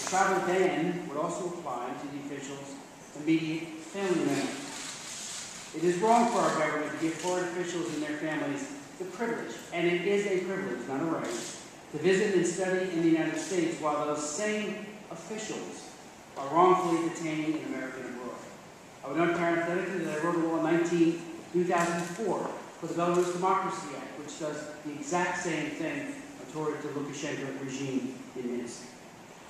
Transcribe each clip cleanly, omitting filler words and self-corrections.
Travel ban would also apply to the official's immediate family members. It is wrong for our government to give foreign officials and their families the privilege, and it is a privilege, not a right, to visit and study in the United States while those same officials are wrongfully detained in America and abroad. I would note parenthetically that I wrote a law in 2004 for the Belarus Democracy Act, which does the exact same thing toward the Lukashenko regime in Minsk.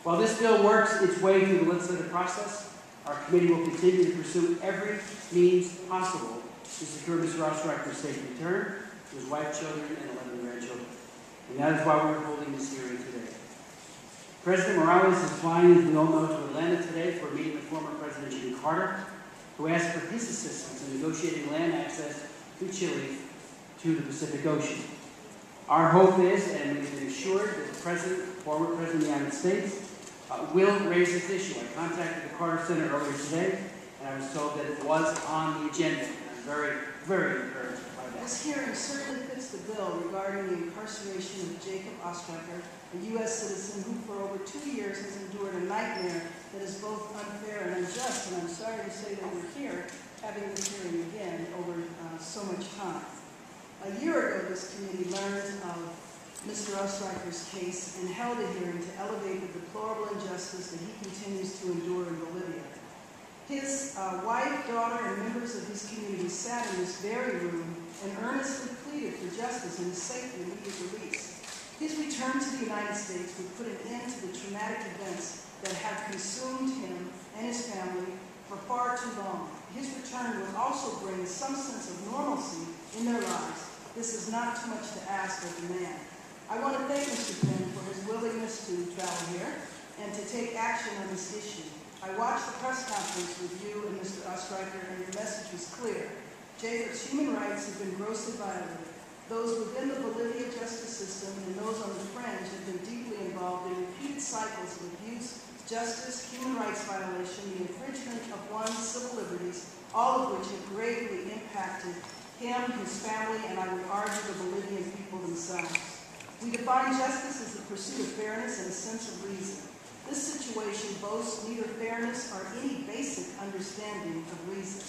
While this bill works its way through the legislative process, our committee will continue to pursue every means possible to secure Mr. Ostreicher's safe return to his wife, children, and 11 grandchildren. And that is why we're holding this hearing today. President Morales is flying, as we all know, to Atlanta today for a meeting with former President Jimmy Carter, who asked for his assistance in negotiating land access to Chile to the Pacific Ocean. Our hope is, and we've been assured, that the President, former President of the United States, will raise this issue. I contacted the Carter Center earlier today, and I was told that it was on the agenda. I'm very, very encouraged by that. This hearing certainly fits the bill regarding the incarceration of Jacob Ostreicher, a U.S. citizen who for over 2 years has endured a nightmare that is both unfair and unjust. And I'm sorry to say that we're here having this hearing again over so much time. A year ago, this committee learned of Mr. Ostreicher's case and held a hearing to elevate the deplorable injustice that he continues to endure in Bolivia. His wife, daughter, and members of his community sat in this very room and earnestly pleaded for justice and his safe and immediate release. His return to the United States would put an end to the traumatic events that have consumed him and his family for far too long. His return would also bring some sense of normalcy in their lives. This is not too much to ask or demand. I want to thank Mr. Penn for his willingness to travel here and to take action on this issue. I watched the press conference with you and Mr. Ostreicher, and your message was clear. Jacob's human rights have been grossly violated. Those within the Bolivian justice system and those on the fringe have been deeply involved in repeated cycles of abuse, justice, human rights violation, the infringement of one's civil liberties, all of which have greatly impacted him, his family, and I would argue the Bolivian people themselves. We define justice as the pursuit of fairness and a sense of reason. This situation boasts neither fairness or any basic understanding of reason.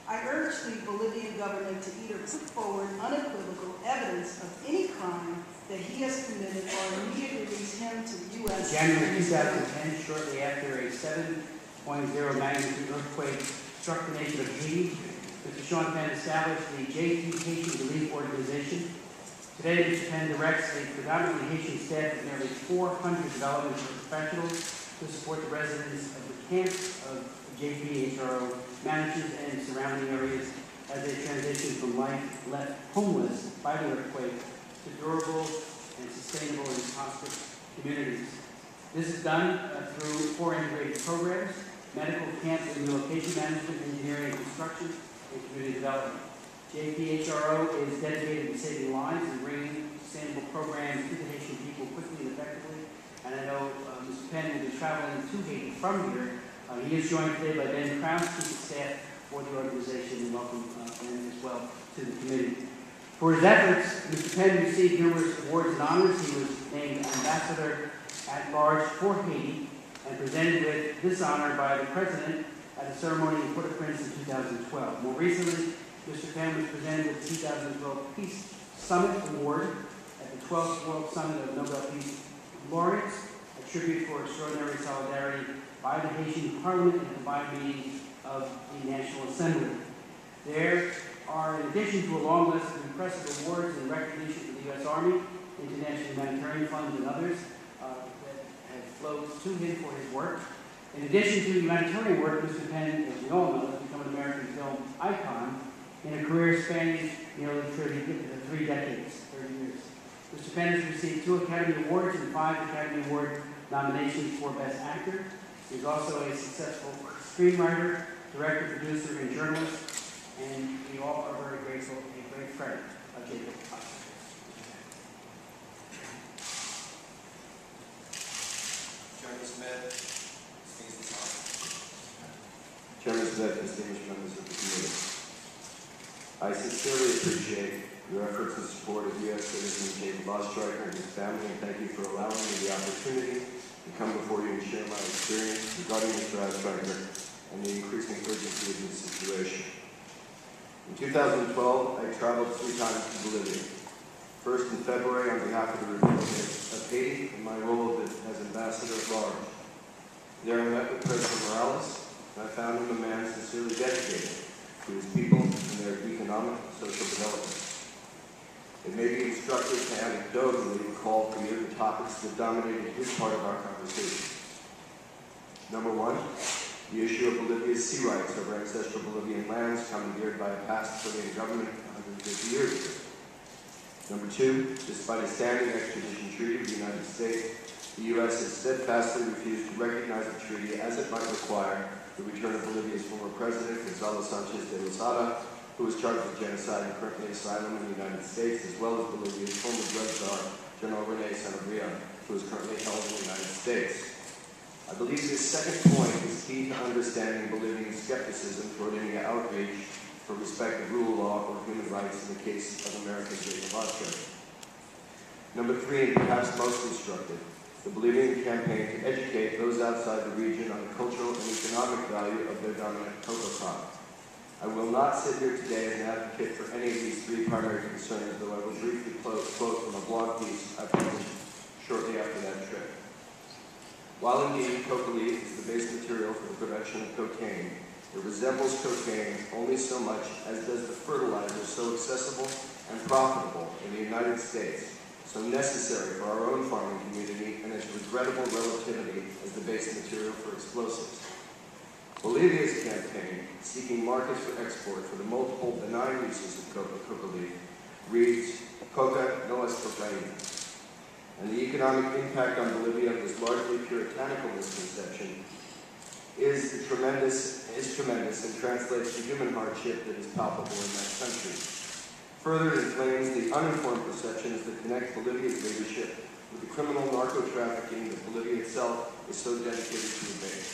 I urge the Bolivian government to either put forward unequivocal evidence of any crime that he has committed or immediately release him to the U.S. January 2010, shortly after a 7.0 magnitude earthquake struck the nation of Haiti, Mr. Sean Penn established the JP Haitian Relief Organization. Today, Mr. Penn directs a predominantly Haitian staff of nearly 400 development professionals to support the residents of the camps of JP HRO managers and surrounding areas as they transition from life left homeless by the earthquake to durable and sustainable and prosperous communities. This is done through 4 integrated programs, medical, camp and relocation management, engineering and construction, and community development. JPHRO is dedicated to saving lives and bringing sustainable programs to the Haitian people quickly and effectively. And I know Mr. Penn will be traveling to Haiti from here. He is joined today by Ben Krause, Chief of Staff for the organization, and welcome Ben as well to the committee. For his efforts, Mr. Penn received numerous awards and honors. He was named Ambassador at Large for Haiti and presented with this honor by the President at a ceremony in Port-au-Prince in 2012. More recently, Mr. Penn was presented with the 2012 Peace Summit Award at the 12th World Summit of Nobel Peace Laureates, a tribute for extraordinary solidarity by the Haitian Parliament and the combined meeting of the National Assembly. There are, in addition to a long list of impressive awards and recognition for the U.S. Army, International Humanitarian Fund, and others that have flowed to him for his work. In addition to humanitarian work, Mr. Penn, as we all know, has become an American film icon in a career spanning nearly 3 decades, 30 years. Mr. Penn has received 2 Academy Awards and 5 Academy Award nominations for Best Actor. He's also a successful screenwriter, director, producer, and journalist, and we all are very grateful, a great friend of Jacob Ostreicher. Chairman Smith, distinguished members of the committee. I sincerely appreciate your efforts in support of U.S. citizen Jacob Ostreicher and his family, and thank you for allowing me the opportunity to come before you and share my experience regarding Mr. Ostreicher and the increasing urgency of this situation. In 2012, I traveled 3 times to Bolivia. First in February on behalf of the Republic of Haiti in my role as Ambassador at Large. There I met with President Morales, and I found him a man sincerely dedicated to his people and their economic and social development. It may be instructive to anecdotally recall for you the topics that dominated his part of our conversation. Number 1, the issue of Bolivia's sea rights over ancestral Bolivian lands commandeered by a past Chilean government 150 years ago. Number 2, despite a standing extradition treaty with the United States, the U.S. has steadfastly refused to recognize the treaty as it might require the return of Bolivia's former president, Gonzalo Sanchez de Lozada, who was charged with genocide and currently asylum in the United States, as well as Bolivia's former drug czar, General Rene Sanabria, who is currently held in the United States. I believe this second point is key to understanding Bolivian skepticism toward any outreach for respect of rule of law or human rights in the case of American Jacob Ostreicher. Number 3, and perhaps most instructive, the Bolivian campaign to educate those outside the region on the cultural and economic value of their dominant cocoa crop. I will not sit here today as an advocate for any of these 3 primary concerns, though I will briefly quote from a blog piece I published shortly after that trip. While indeed coca leaf is the base material for the production of cocaine, it resembles cocaine only so much as does the fertilizer so accessible and profitable in the United States, so necessary for our own farming community, and its regrettable relativity as the base material for explosives. Bolivia's campaign, seeking markets for export for the multiple benign uses of coca leaf, reads, "Coca no es cocaína." And the economic impact on Bolivia of this largely puritanical misconception is tremendous and translates to human hardship that is palpable in that country. Further, it inflames the uninformed perceptions that connect Bolivia's leadership with the criminal narco-trafficking that Bolivia itself is so dedicated to abate.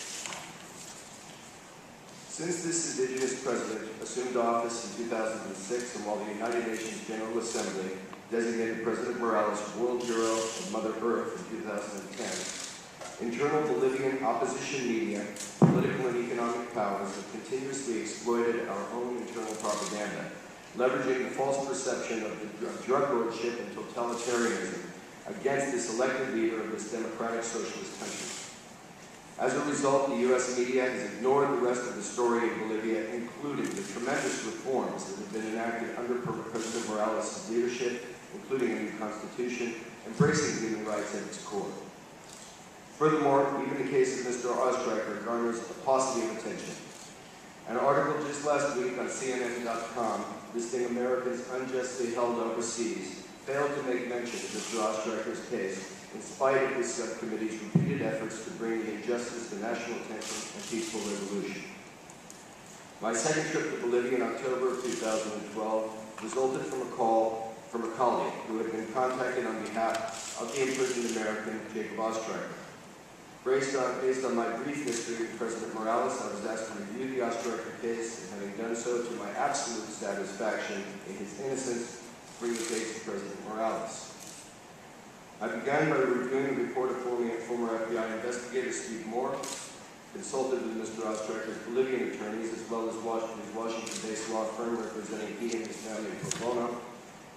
Since this indigenous president assumed office in 2006, and while the United Nations General Assembly designated President Morales World Hero of Mother Earth in 2010, internal Bolivian opposition media, political and economic powers have continuously exploited our own internal propaganda, leveraging the false perception of drug lordship and totalitarianism against this elected leader of this democratic socialist country. As a result, the U.S. media has ignored the rest of the story in Bolivia, including the tremendous reforms that have been enacted under President Morales' leadership, including a new constitution, embracing human rights at its core. Furthermore, even the case of Mr. Ostreicher garners a paucity of attention. An article just last week on CNN.com listing Americans unjustly held overseas failed to make mention of Mr. Ostreicher's case in spite of this subcommittee's repeated efforts to bring the injustice to national attention and peaceful resolution. My second trip to Bolivia in October of 2012 resulted from a call from a colleague who had been contacted on behalf of the imprisoned American Jacob Ostreicher. Based on my brief history with President Morales, I was asked to review the Ostreicher case, and having done so to my absolute satisfaction in his innocence, bring the case to President Morales. I began by reviewing the report of former FBI investigator Steve Moore, consulted with Mr. Ostreicher's Bolivian attorneys, as well as his Washington-based law firm representing he and his family pro bono,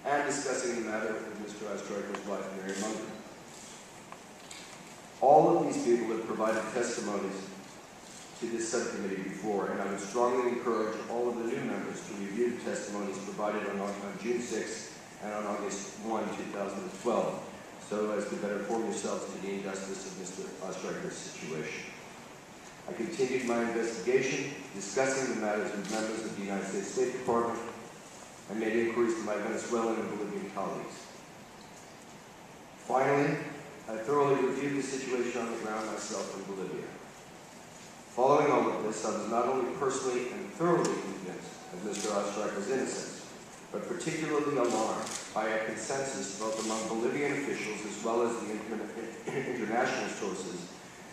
and discussing the matter with Mr. Ostreicher's wife, Mary Munger. All of these people have provided testimonies to this subcommittee before, and I would strongly encourage all of the new members to review the testimonies provided on June 6 and on August 1, 2012, so as to better inform yourselves to the injustice of Mr. Ostreicher's situation. I continued my investigation, discussing the matters with members of the United States State Department, and made inquiries to my Venezuelan and Bolivian colleagues. Finally, I thoroughly reviewed the situation on the ground myself in Bolivia. Following all of this, I was not only personally and thoroughly convinced of Mr. Ostreicher's innocence, but particularly alarmed by a consensus both among Bolivian officials as well as the international sources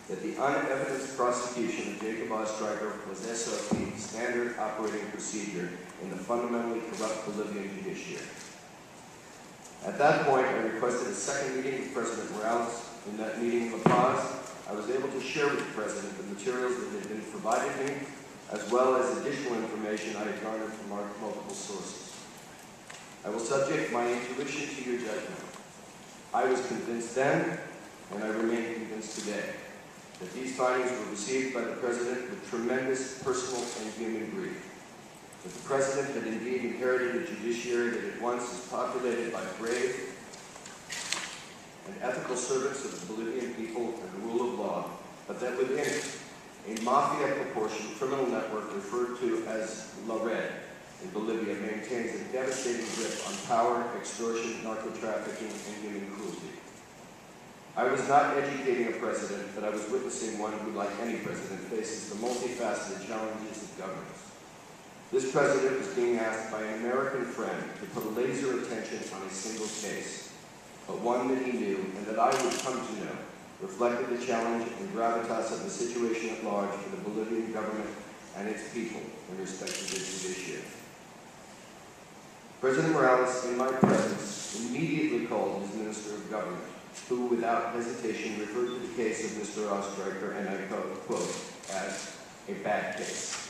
that the unevidenced prosecution of Jacob Ostreicher was SOP, standard operating procedure, in the fundamentally corrupt Bolivian judiciary. At that point, I requested a second meeting with President Morales. In that meeting in La Paz, I was able to share with the President the materials that had been provided me, as well as additional information I had garnered from multiple sources. I will subject my intuition to your judgment. I was convinced then, and I remain convinced today, that these findings were received by the President with tremendous personal and human grief. That the President had indeed inherited a judiciary that at once is populated by brave and ethical servants of the Bolivian people and the rule of law, but that within it, a mafia-proportioned criminal network referred to as La Red in Bolivia maintains a devastating grip on power, extortion, narco-trafficking, and human cruelty. I was not educating a president, but I was witnessing one who, like any president, faces the multifaceted challenges of governance. This president was being asked by an American friend to put laser attention on a single case, but one that he knew and that I would come to know reflected the challenge and gravitas of the situation at large for the Bolivian government and its people in respect to the judiciary. President Morales, in my presence, immediately called his Minister of Government, who, without hesitation, referred to the case of Mr. Ostreicher, and I quote, as a bad case.